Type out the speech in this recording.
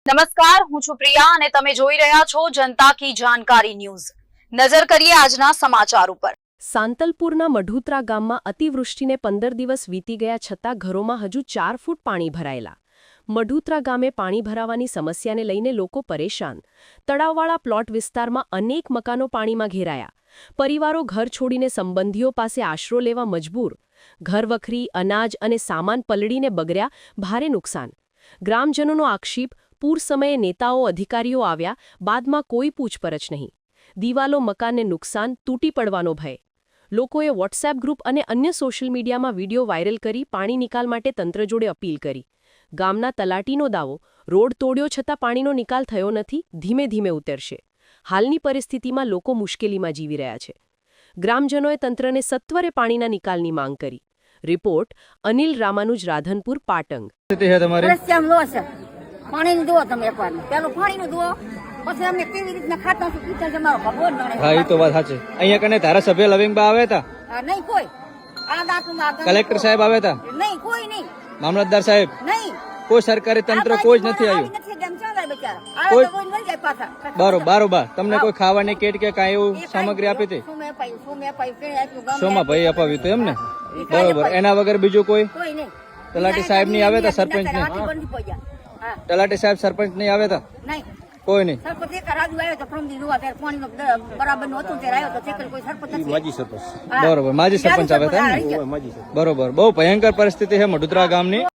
નમસ્કાર, હું છું પ્રિયા અને તમે જોઈ રહ્યા છો જનતા કી જાણકારી ન્યૂઝ। નજર કરીએ આજના સમાચાર ઉપર। સાંતલપુરના મઢુત્રા ગામમાં અતિવૃષ્ટિને 15 દિવસ વીતી ગયા છતાં ઘરોમાં હજુ 4 ફૂટ પાણી ભરાયેલા। મઢુત્રા ગામે પાણી ભરાવાની સમસ્યાને લઈને લોકો પરેશાન। તળાવવાળા પ્લોટ વિસ્તારમાં અનેક મકાનો પાણીમાં ઘેરાયા। પરિવારો ઘર છોડીને સંબંધીઓ પાસે આશરો લેવા મજબૂર। ઘરવખરી, અનાજ અને સામાન પલળીને બગડ્યા, ભારે નુકસાન। ગ્રામજનોનો આક્ષેપ, પૂર સમયે નેતાઓ અધિકારીઓ આવ્યા, બાદમાં કોઈ પૂછપરછ નહીં। દિવાલો મકાનને નુકસાન, તૂટી પડવાનો ભય। લોકોએ વોટ્સએપ ગ્રુપ અને અન્ય સોશિયલ મીડિયામાં વિડીયો વાયરલ કરી પાણી નિકાલ માટે તંત્ર જોડે અપીલ કરી। ગામના તલાટીનો દાવો, રોડ તોડ્યો છતાં પાણીનો નિકાલ થયો નથી, ધીમે ધીમે ઉતરશે। હાલની પરિસ્થિતિમાં લોકો મુશ્કેલીમાં જીવી રહ્યા છે। ગ્રામજનોએ તંત્રને સત્વરે પાણીના નિકાલની માંગ કરી। રિપોર્ટ અનિલ રામાનુજ, રાધનપુર, પાટંગ। પાણી દો તમે એકવાર પેલું પાણી દો પછી અમે કેવી રીતના ખાતા છું પીતા તમારો ખબર ન હા, એ તો વાત સાચી। અહીંયા કને ધારાસભ્ય લવિંગબા આવ્યા હતા? નહીં કોઈ આ દાંતમાં કલેક્ટર સાહેબ આવ્યા હતા? નહીં કોઈ નહીં। મામલતદાર સાહેબ? નહીં। કોઈ સરકારી તંત્ર કોઈ જ નથી આવ્યું? બરોબર। તમને કોઈ ખાવાની કીટ કે કાંઈ એવું સામગ્રી આપી હતી? શોમાં ભાઈ અપાવ્યું હતું એમને? બરોબર। એના વગર બીજું કોઈ? તલાટી સાહેબ નહીં આવ્યા હતા? સરપંચ નહીં? તલાટી સાહેબ સરપંચ નહીં આવ્યા હતા? કોઈ નહીં। બરોબર, માજી સરપંચ આવ્યા હતા? બરોબર। બહુ ભયંકર પરિસ્થિતિ છે મઢુત્રા ગામની।